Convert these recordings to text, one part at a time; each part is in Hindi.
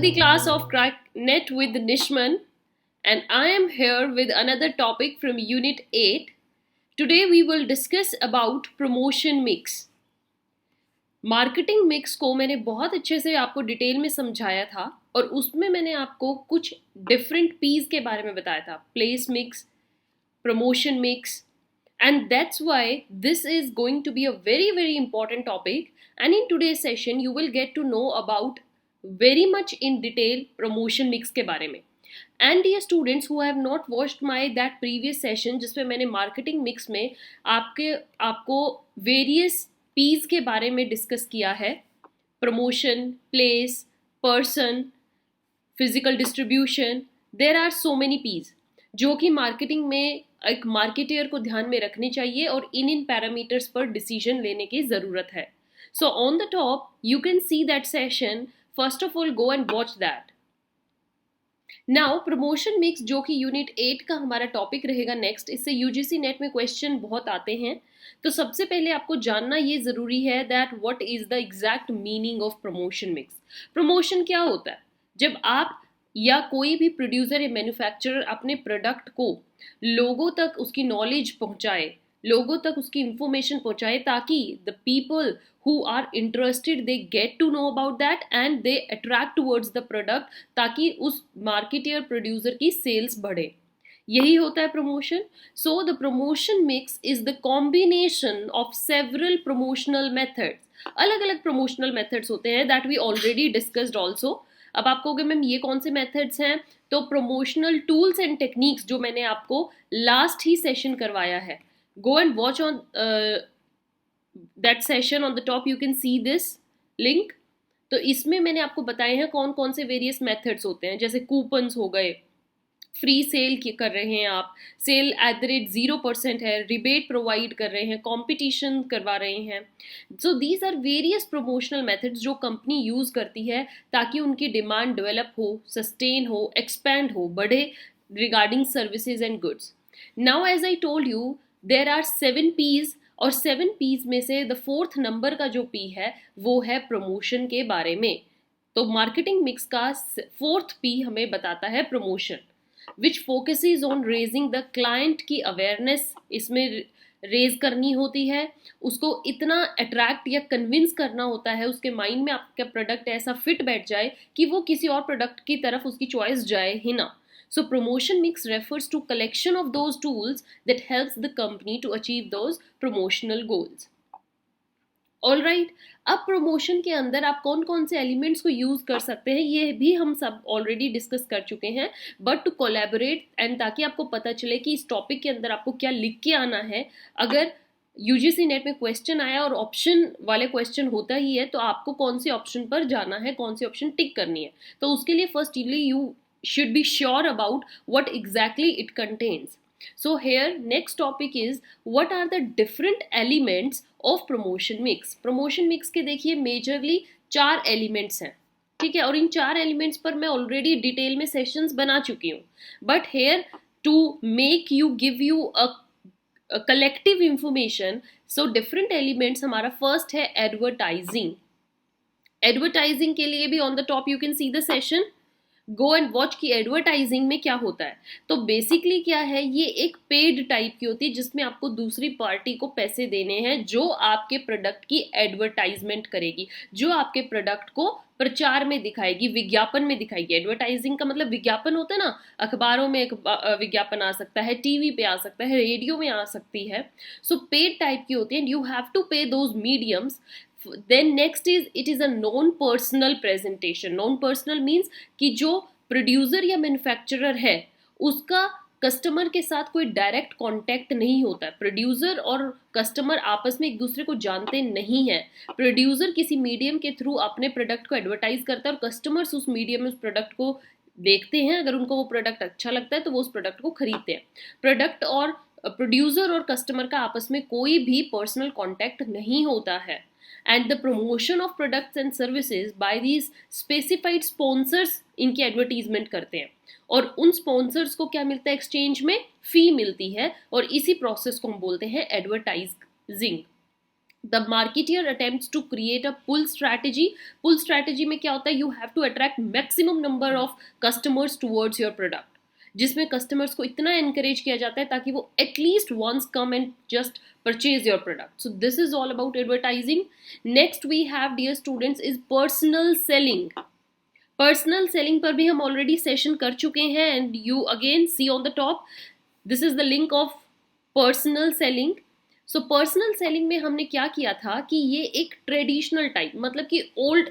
the class of CrackNet with Nishman, and I am here with another topic from Unit 8. Today we will discuss about promotion mix. Marketing mix को मैंने बहुत अच्छे से आपको डिटेल में समझाया था और उसमें मैंने आपको कुछ डिफरेंट पीस के बारे में बताया था, place mix, promotion mix, and that's why this is going to be a very important topic. And in today's session you will get to know about very much in detail promotion mix के बारे में. And dear students who have not watched my that previous session जिसमें मैंने marketing mix में आपको various P's के बारे में डिस्कस किया है, promotion, place, person, physical distribution, there are so many P's जो कि मार्केटिंग में एक मार्केटियर को ध्यान में रखनी चाहिए और इन पैरामीटर्स पर डिसीजन लेने की ज़रूरत है. So on the top you can see that session. First of all go and watch that. Now promotion mix जो कि यूनिट 8 का हमारा टॉपिक रहेगा नेक्स्ट. इससे यूजीसी नेट में क्वेश्चन बहुत आते हैं. तो सबसे पहले आपको जानना ये ज़रूरी है that what is the exact meaning of promotion mix. Promotion क्या होता है? जब आप या कोई भी प्रोड्यूसर या मैन्युफैक्चरर अपने प्रोडक्ट को लोगों तक उसकी नॉलेज पहुंचाए, लोगों तक उसकी इंफॉर्मेशन पहुंचाए ताकि the people who are interested they get to know about that and they attract towards the product, ताकि उस मार्केटर प्रोड्यूसर की सेल्स बढ़े. यही होता है promotion. So the promotion mix is the combination of several promotional methods. अलग अलग प्रमोशनल मेथड्स होते हैं that we already discussed also. अब आप कहोगे मैम ये कौन से मेथड्स हैं? तो प्रमोशनल टूल्स एंड टेक्निक्स जो मैंने आपको लास्ट ही सेशन करवाया है, गो and watch on that session. On the top you can see this link. तो इसमें मैंने आपको बताए हैं कौन कौन से वेरियस मेथड्स होते हैं. जैसे कूपन्स हो गए, फ्री सेल कर रहे हैं आप, सेल @0% है, रिबेट प्रोवाइड कर रहे हैं, कंपटीशन करवा रहे हैं. So these are various promotional methods जो कंपनी यूज़ करती है ताकि उनकी डिमांड डेवलप हो, सस्टेन हो, एक्सपैंड हो, बढ़े regarding services and goods. Now as I told you there are 7 P's और 7 P's में से द 4th नंबर का जो P है वो है प्रमोशन के बारे में. तो मार्केटिंग मिक्स का 4th P हमें बताता है promotion, which focuses on raising the client की awareness इसमें रेज करनी होती है. उसको इतना अट्रैक्ट या कन्विंस करना होता है, उसके माइंड में आपका प्रोडक्ट ऐसा फिट बैठ जाए कि वो किसी और प्रोडक्ट की तरफ उसकी चॉइस जाए ही ना. So promotion mix refers to collection of those tools that helps the company to achieve those promotional goals. All right. अब प्रमोशन के अंदर आप कौन कौन से एलिमेंट्स को यूज़ कर सकते हैं ये भी हम सब ऑलरेडी डिस्कस कर चुके हैं. बट टू कोलैबोरेट एंड ताकि आपको पता चले कि इस टॉपिक के अंदर आपको क्या लिख के आना है. अगर यूजीसी नेट में क्वेश्चन आया और ऑप्शन वाले क्वेश्चन होता ही है तो आपको कौन से ऑप्शन पर जाना है, कौन सी ऑप्शन टिक करनी है. तो उसके लिए firstly you should be sure about what exactly it contains. So here next topic is what are the different elements of promotion mix. promotion mix के देखिए मेजरली 4 एलिमेंट्स हैं, ठीक है, और इन 4 एलिमेंट्स पर मैं ऑलरेडी डिटेल में सेशंस बना चुकी हूँ. But here to make you give you a collective information, so different elements. हमारा फर्स्ट है एडवर्टाइजिंग. एडवर्टाइजिंग के लिए भी on the top you can see the session. Go and watch की एडवर्टाइजिंग में क्या होता है. तो बेसिकली क्या है, ये एक पेड टाइप की होती है जिसमें आपको दूसरी पार्टी को पैसे देने हैं जो आपके प्रोडक्ट की एडवर्टाइजमेंट करेगी, जो आपके प्रोडक्ट को प्रचार में दिखाएगी, विज्ञापन में दिखाएगी. एडवर्टाइजिंग का मतलब विज्ञापन होता है ना, अखबारों में एक विज्ञापन आ सकता है, टीवी पे आ सकता है, रेडियो में आ सकती है. सो पेड टाइप की होती है एंड यू हैव टू पे those mediums. Then next is it is a non-personal presentation. Non-personal means कि जो प्रोड्यूसर या मैन्युफैक्चरर है उसका कस्टमर के साथ कोई डायरेक्ट कांटेक्ट नहीं होता है. प्रोड्यूसर और कस्टमर आपस में एक दूसरे को जानते नहीं है. प्रोड्यूसर किसी मीडियम के थ्रू अपने प्रोडक्ट को एडवर्टाइज करता है और कस्टमर्स उस मीडियम में उस प्रोडक्ट को देखते हैं. अगर उनको वो प्रोडक्ट अच्छा लगता है तो वो उस प्रोडक्ट को खरीदते हैं. प्रोडक्ट और प्रोड्यूसर और कस्टमर का आपस में कोई भी पर्सनल कॉन्टैक्ट नहीं होता है. and the promotion of products and services by these specified sponsors इनकी एडवर्टीजमेंट करते हैं और उन स्पॉन्सर्स को क्या मिलता है एक्सचेंज में? फी मिलती है और इसी प्रोसेस को हम बोलते हैं advertising. The marketer attempts to create a pull strategy. Pull strategy में क्या होता है, you have to attract maximum number of customers towards your product, जिसमें कस्टमर्स को इतना एनकरेज किया जाता है ताकि वो at least once come and just purchase your product. So this is all about advertising. Next we have, dear students, is personal selling. Personal selling पर भी हम ऑलरेडी सेशन कर चुके हैं and you again see on the top, this is the link of personal selling. So personal selling में हमने क्या किया था कि ये एक ट्रेडिशनल टाइप, मतलब कि ओल्ड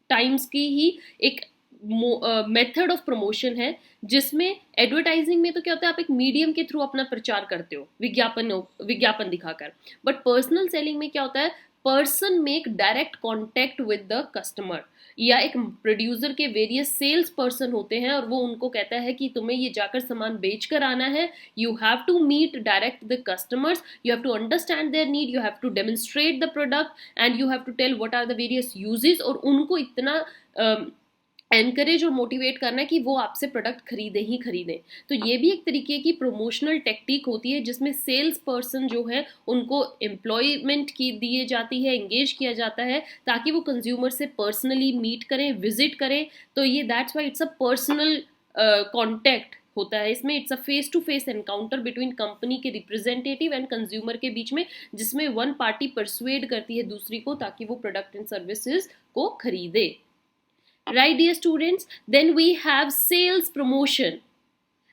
टाइम्स की ही एक मेथड ऑफ प्रमोशन है, जिसमें एडवर्टाइजिंग में तो क्या होता है, आप एक मीडियम के थ्रू अपना प्रचार करते हो, विज्ञापन दिखाकर. बट पर्सनल सेलिंग में क्या होता है, person make direct contact with the customer, या एक प्रोड्यूसर के वेरियस सेल्स पर्सन होते हैं और वो उनको कहता है कि तुम्हें ये जाकर सामान बेच कर आना है. You have to meet direct the customers, you have to understand their need, you have to demonstrate the product and you have to tell what are the various uses, और उनको इतना एनकरेज और मोटिवेट करना है कि वो आपसे प्रोडक्ट खरीदे ही खरीदें. तो ये भी एक तरीके की प्रमोशनल टेक्निक होती है, जिसमें सेल्स पर्सन जो है उनको एम्प्लॉयमेंट की दिए जाती है, एंगेज किया जाता है, ताकि वो कंज्यूमर से पर्सनली मीट करें, विजिट करें. तो ये that's why it's a personal contact होता है इसमें. It's a face to face encounter between company के रिप्रेजेंटेटिव एंड कंज्यूमर के बीच में, जिसमें वन पार्टी परसुएड करती है दूसरी को ताकि वो प्रोडक्ट एंड सर्विसेज को खरीदे. Right, dear students, then we have sales promotion.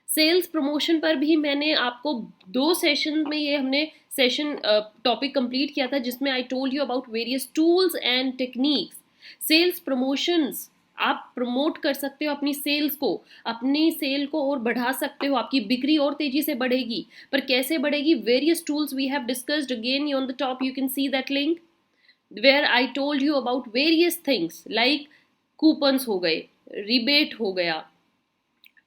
Sales promotion पर भी मैंने आपको 2 सेशन में ये हमने सेशन टॉपिक कंप्लीट किया था, जिसमें I told you about various tools and techniques. Sales promotions, आप प्रमोट कर सकते हो अपनी सेल्स को, अपनी सेल को और बढ़ा सकते हो, आपकी बिक्री और तेजी से बढ़ेगी. पर कैसे बढ़ेगी, various tools we have discussed. Again on the top you can see that link where I told you about various things like coupons हो गए, रिबेट हो गया,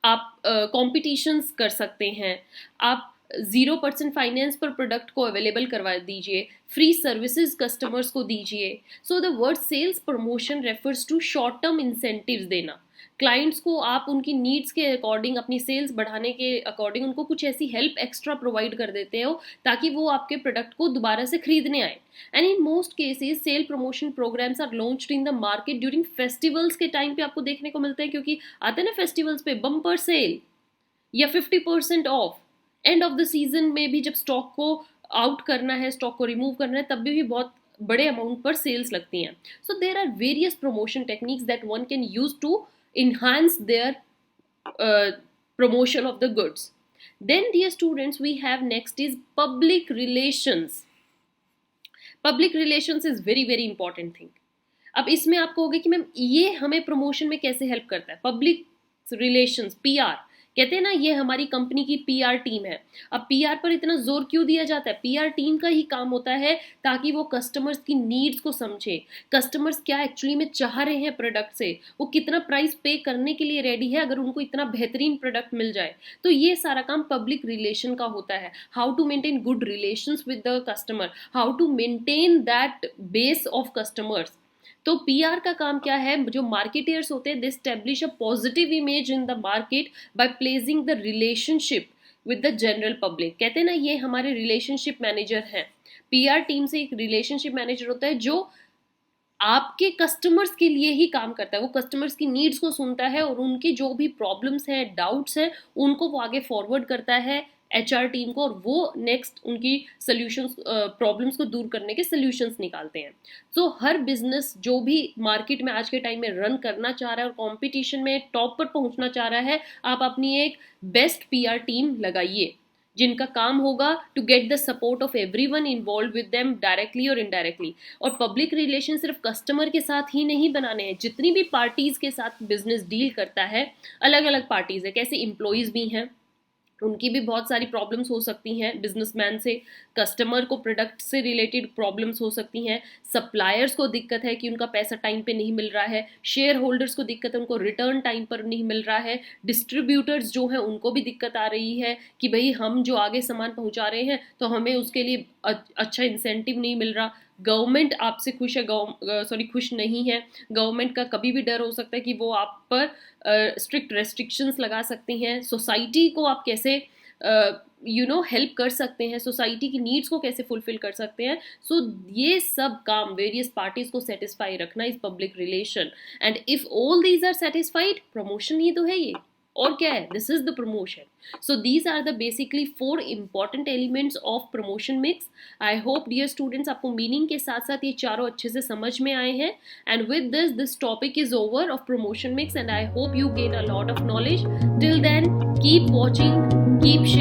आप कॉम्पिटिशन्स कर सकते हैं, आप 0% फाइनेंस पर प्रोडक्ट को अवेलेबल करवा दीजिए, फ्री सर्विसेज कस्टमर्स को दीजिए. So the word sales promotion refers to short term incentives देना. क्लाइंट्स को आप उनकी नीड्स के अकॉर्डिंग, अपनी सेल्स बढ़ाने के अकॉर्डिंग उनको कुछ ऐसी हेल्प एक्स्ट्रा प्रोवाइड कर देते हो ताकि वो आपके प्रोडक्ट को दोबारा से खरीदने आए. And in most cases sale promotion programs are launched in the market during festivals के टाइम पे आपको देखने को मिलते हैं, क्योंकि आते हैं ना फेस्टिवल्स पे बम्पर सेल या 50% of. End of the season में भी जब स्टॉक को आउट करना है, स्टॉक को रिमूव करना है, तब भी बहुत बड़े अमाउंट पर सेल्स लगती हैं. So there are various promotion techniques that one can use to enhance their promotion of the goods. Then, dear students, we have next is public relations. Public relations is very very important thing. अब इसमें आप कहोगे कि मैम ये हमें प्रमोशन में कैसे हेल्प करता है. पब्लिक रिलेशंस, पीआर, कहते हैं ना ये हमारी कंपनी की पीआर टीम है. अब पीआर पर इतना जोर क्यों दिया जाता है, पीआर टीम का ही काम होता है ताकि वो कस्टमर्स की नीड्स को समझे, कस्टमर्स क्या एक्चुअली में चाह रहे हैं प्रोडक्ट से, वो कितना प्राइस पे करने के लिए रेडी है अगर उनको इतना बेहतरीन प्रोडक्ट मिल जाए. तो ये सारा काम पब्लिक रिलेशन का होता है. How to maintain good relations with the customer, how to maintain that base of customers. तो पीआर का काम क्या है, जो मार्केटियर्स होते हैं they establish a positive image in the market by placing the relationship with the general public. कहते हैं ना ये हमारे रिलेशनशिप मैनेजर हैं. पीआर टीम से एक रिलेशनशिप मैनेजर होता है जो आपके कस्टमर्स के लिए ही काम करता है. वो कस्टमर्स की नीड्स को सुनता है और उनके जो भी प्रॉब्लम्स हैं, डाउट्स हैं, उनको वो आगे फॉरवर्ड करता है एचआर टीम को, और वो नेक्स्ट उनकी सॉल्यूशंस, प्रॉब्लम्स को दूर करने के सॉल्यूशंस निकालते हैं. सो हर बिजनेस जो भी मार्केट में आज के टाइम में रन करना चाह रहा है और कंपटीशन में टॉप पर पहुंचना चाह रहा है, आप अपनी एक बेस्ट पीआर टीम लगाइए जिनका काम होगा to get the support of everyone involve with them directly और इनडायरेक्टली. और पब्लिक रिलेशन सिर्फ कस्टमर के साथ ही नहीं बनाने हैं, जितनी भी पार्टीज के साथ बिजनेस डील करता है, अलग अलग पार्टीज है, कैसे एम्प्लॉयज भी हैं, उनकी भी बहुत सारी प्रॉब्लम्स हो सकती हैं बिजनेसमैन से, कस्टमर को प्रोडक्ट से रिलेटेड प्रॉब्लम्स हो सकती हैं, सप्लायर्स को दिक्कत है कि उनका पैसा टाइम पे नहीं मिल रहा है, शेयर होल्डर्स को दिक्कत है उनको रिटर्न टाइम पर नहीं मिल रहा है, डिस्ट्रीब्यूटर्स जो हैं उनको भी दिक्कत आ रही है कि भाई हम जो आगे सामान पहुंचा रहे हैं तो हमें उसके लिए अच्छा इंसेंटिव नहीं मिल रहा, गवर्नमेंट आपसे खुश है, खुश नहीं है, गवर्नमेंट का कभी भी डर हो सकता है कि वो आप पर स्ट्रिक्ट रेस्ट्रिक्शंस लगा सकती हैं, सोसाइटी को आप कैसे हेल्प कर सकते हैं, सोसाइटी की नीड्स को कैसे फुलफिल कर सकते हैं. सो ये सब काम वेरियस पार्टीज को सेटिस्फाई रखना is public relation. And if all these are satisfied, promotion ही तो है ये, और क्या है, this is the promotion. So these are the basically 4 important elements of promotion mix. I hope dear students आपको मीनिंग के साथ साथ ये चारों अच्छे से समझ में आए हैं. And with this topic is over of promotion mix, and I hope you gain a lot of knowledge. Till then, keep watching, keep sharing.